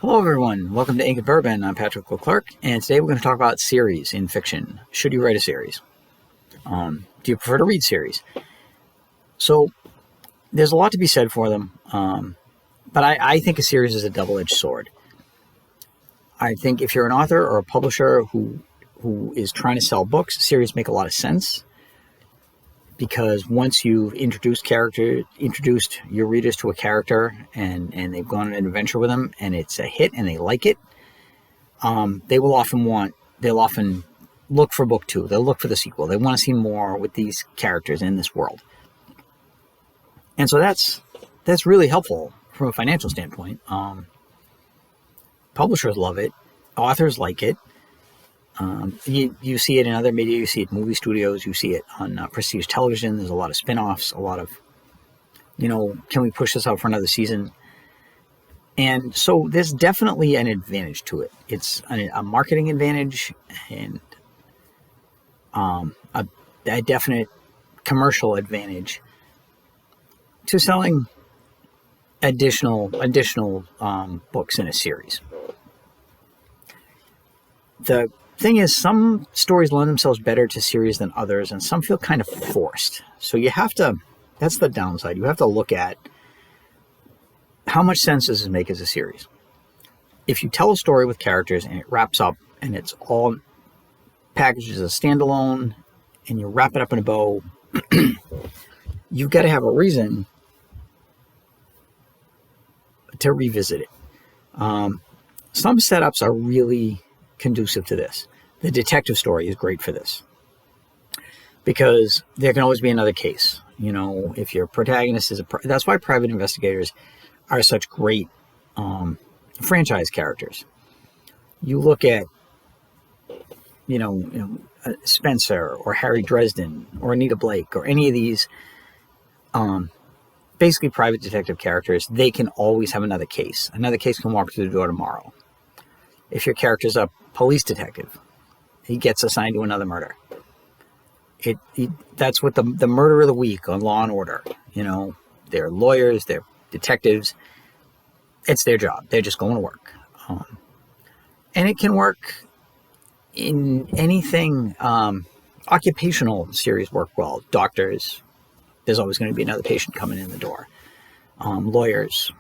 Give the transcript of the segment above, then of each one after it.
Hello, everyone. Welcome to Ink and Bourbon. I'm Patrick Leclerc, and today we're going to talk about series in fiction. Should you write a series? Do you prefer to read series? So, there's a lot to be said for them, but I think a series is a double-edged sword. I think if you're an author or a publisher who is trying to sell books, series make a lot of sense, because once you've introduced your readers to a character and they've gone on an adventure with them and it's a hit and they like it, they'll often look for book two. They'll look for the sequel. They want to see more with these characters in this world. And so that's really helpful from a financial standpoint. Publishers love it. Authors like it. You see it in other media, you see it in movie studios, you see it on prestige television. There's a lot of spin-offs, a lot of, can we push this out for another season? And so there's definitely an advantage to it. It's a marketing advantage and a definite commercial advantage to selling additional books in a series. The thing is, some stories lend themselves better to series than others, and some feel kind of forced. So that's the downside. You have to look at how much sense does this make as a series. If you tell a story with characters and it wraps up and it's all packaged as a standalone and you wrap it up in a bow, you've got to have a reason to revisit it. Some setups are really conducive to this. The detective story is great for this because there can always be another case. If your protagonist is that's why private investigators are such great franchise characters. You look at Spencer or Harry Dresden or Anita Blake or any of these basically private detective characters. They can always have another case. Another case can walk through the door tomorrow. If your character's a police detective, he gets assigned to another murder. That's what the murder of the week on Law and Order. They're lawyers, they're detectives. It's their job. They're just going to work. And it can work in anything. Occupational series work well. Doctors, there's always going to be another patient coming in the door. Lawyers,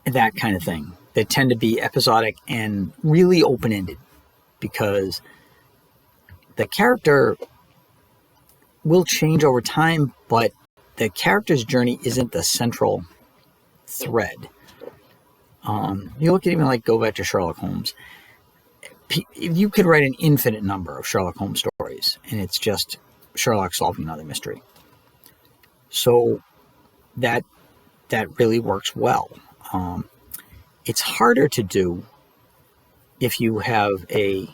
that kind of thing. They tend to be episodic and really open-ended because the character will change over time, but the character's journey isn't the central thread. You look at go back to Sherlock Holmes. You could write an infinite number of Sherlock Holmes stories, and it's just Sherlock solving another mystery. So that really works well. It's harder to do if you have an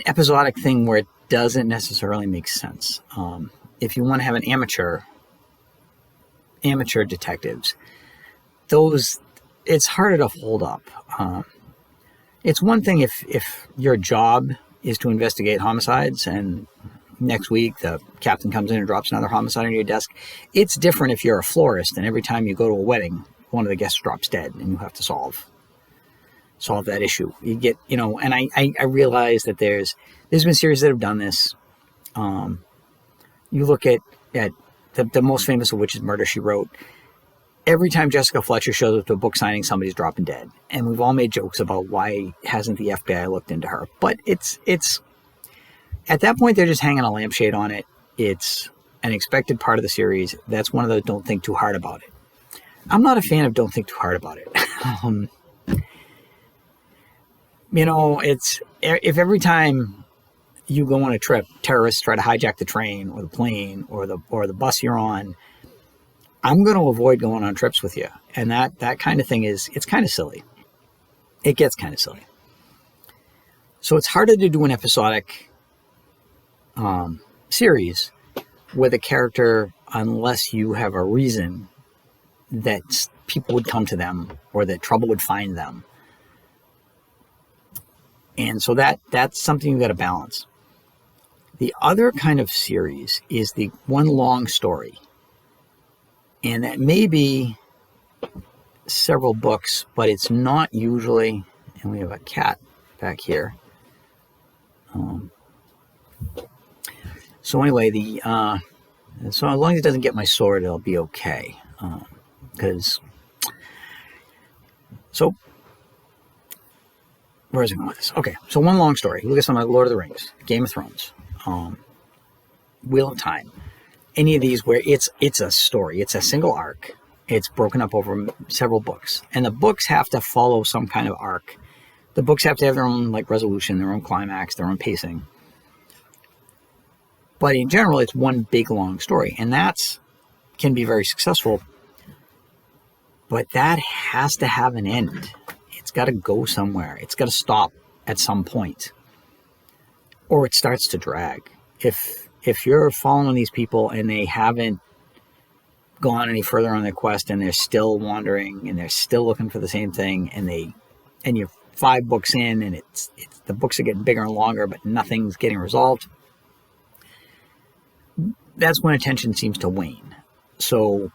episodic thing where it doesn't necessarily make sense. If you want to have an amateur detectives, it's harder to hold up. It's one thing if your job is to investigate homicides and next week the captain comes in and drops another homicide on your desk. It's different if you're a florist and every time you go to a wedding, one of the guests drops dead and you have to solve that issue. You get, and I realize that there's been series that have done this. You look at the most famous of which is Murder, She Wrote. Every time Jessica Fletcher shows up to a book signing, somebody's dropping dead. And we've all made jokes about why hasn't the FBI looked into her. But it's at that point, they're just hanging a lampshade on it. It's an expected part of the series. That's one of the don't think too hard about it. I'm not a fan of don't think too hard about it. It's if every time you go on a trip, terrorists try to hijack the train or the plane or the bus you're on, I'm going to avoid going on trips with you. And that kind of thing it's kind of silly. It gets kind of silly. So it's harder to do an episodic series with a character unless you have a reason that people would come to them or that trouble would find them. And so that's something you've got to balance. The other kind of series is the one long story And that may be several books, but it's not usually, and we have a cat back here. So anyway, so as long as it doesn't get my sword, it'll be okay. So where is it going with this? Okay, so one long story. Look at some like Lord of the Rings, Game of Thrones, Wheel of Time. Any of these where it's a story, it's a single arc. It's broken up over several books, and the books have to follow some kind of arc. The books have to have their own like resolution, their own climax, their own pacing. But in general, it's one big long story, and can be very successful. But that has to have an end. It's got to go somewhere. It's got to stop at some point, or it starts to drag. If you're following these people and they haven't gone any further on their quest, and they're still wandering, and they're still looking for the same thing, and you're 5 books in, and it's the books are getting bigger and longer, but nothing's getting resolved, that's when attention seems to wane. So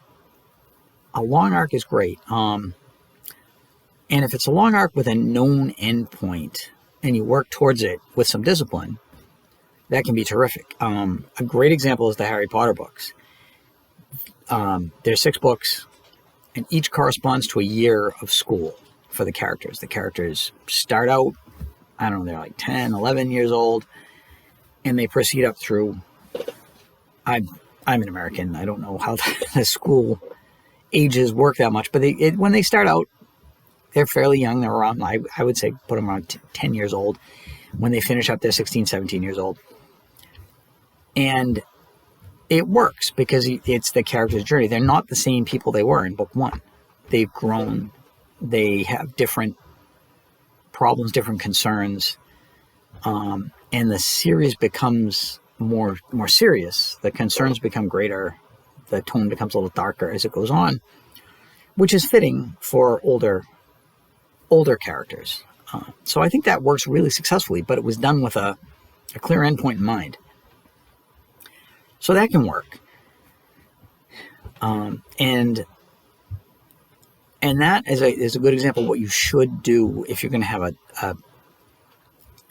a long arc is great. And if it's a long arc with a known end and you work towards it with some discipline, that can be terrific. A great example is the Harry Potter books. There's 6 books, and each corresponds to a year of school for the characters. The characters start out, I don't know, they're like 10, 11 years old, and they proceed up through... I'm an American. I don't know how the school ages work that much, but when they start out, they're fairly young. They're around, I would say, put them around 10 years old. When they finish up, they're 16, 17 years old. And it works because it's the character's journey. They're not the same people they were in book 1. They've grown. They have different problems, different concerns. And the series becomes more serious. The concerns become greater. The tone becomes a little darker as it goes on, which is fitting for older characters. So I think that works really successfully, but it was done with a clear endpoint in mind. So that can work. And that is a good example of what you should do if you're going to have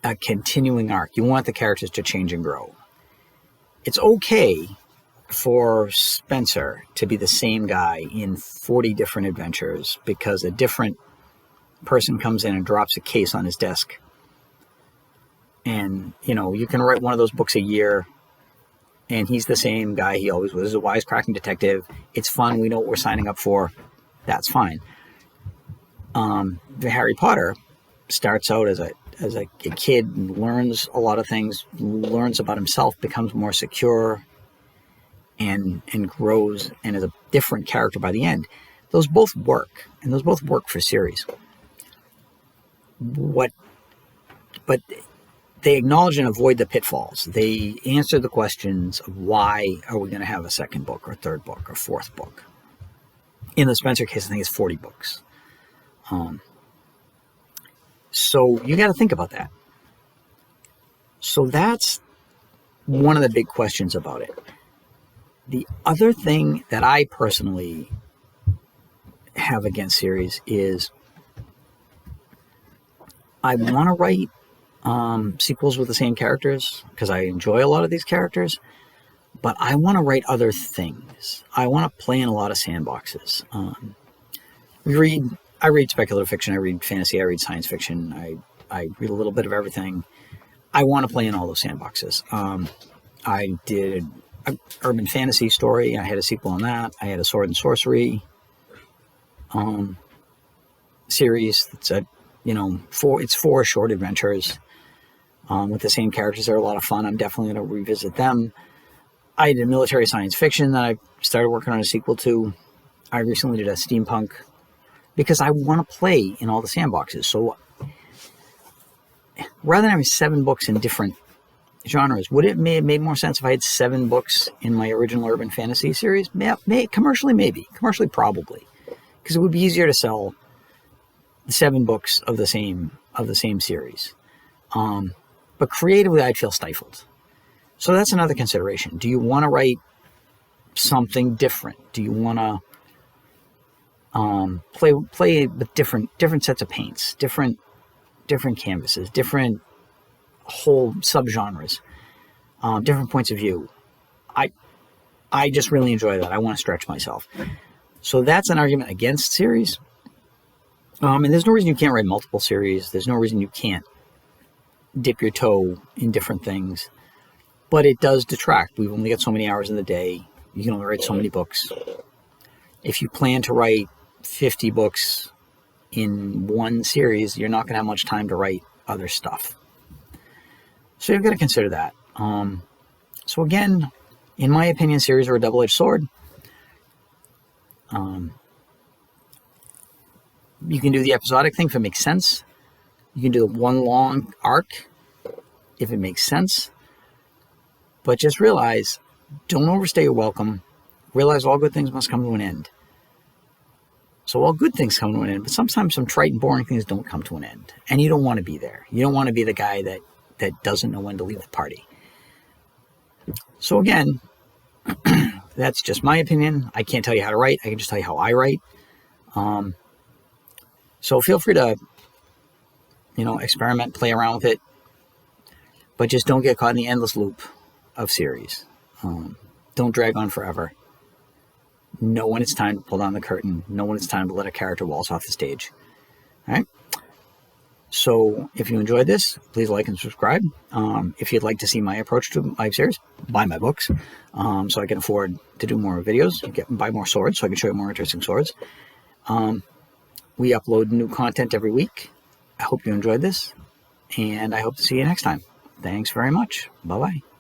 a continuing arc. You want the characters to change and grow. It's okay for Spencer to be the same guy in 40 different adventures because a different person comes in and drops a case on his desk. And, you can write one of those books a year, and he's the same guy he always was, a wisecracking detective. It's fun. We know what we're signing up for. That's fine. The Harry Potter starts out as a kid and learns a lot of things, learns about himself, becomes more secure, and grows, and is a different character by the end. Those both work, and those both work for series. But they acknowledge and avoid the pitfalls. They answer the questions of why are we going to have a second book or third book or fourth book. In the Spencer case, I think it's 40 books. So you got to think about that. So that's one of the big questions about it. The other thing that I personally have against series is I want to write sequels with the same characters because I enjoy a lot of these characters, but I want to write other things. I want to play in a lot of sandboxes. I read speculative fiction, I read fantasy, I read science fiction, I read a little bit of everything. I want to play in all those sandboxes. I did an urban fantasy story. I had a sequel on that. I had a sword and sorcery series. It's it's 4 short adventures with the same characters. They're a lot of fun. I'm definitely going to revisit them. I did military science fiction that I started working on a sequel to. I recently did a steampunk because I want to play in all the sandboxes. So rather than having 7 books in different genres, would it have made more sense if I had 7 books in my original urban fantasy series? Commercially, maybe. Commercially, probably. Because it would be easier to sell the 7 books of the same series. But creatively, I'd feel stifled. So that's another consideration. Do you want to write something different? Do you want to play with different sets of paints, different canvases, different whole subgenres, different points of view? I just really enjoy that. I want to stretch myself. So that's an argument against series. And there's no reason you can't write multiple series. There's no reason you can't dip your toe in different things. But it does detract. We've only got so many hours in the day. You can only write so many books. If you plan to write 50 books in one series, you're not going to have much time to write other stuff. So you've got to consider that. So again, in my opinion, series are a double-edged sword. You can do the episodic thing if it makes sense. You can do the one long arc if it makes sense. But just realize, don't overstay your welcome. Realize all good things must come to an end. So all good things come to an end, but sometimes some trite and boring things don't come to an end. And you don't want to be there. You don't want to be the guy that doesn't know when to leave the party. So again, that's just my opinion. I can't tell you how to write. I can just tell you how I write. So feel free to, experiment, play around with it. But just don't get caught in the endless loop of series. Don't drag on forever. Know when it's time to pull down the curtain. Know when it's time to let a character waltz off the stage. All right? So if you enjoyed this, please like and subscribe. If you'd like to see my approach to live series, buy my books so I can afford to do more videos, buy more swords so I can show you more interesting swords. We upload new content every week. I hope you enjoyed this, and I hope to see you next time. Thanks very much. Bye-bye.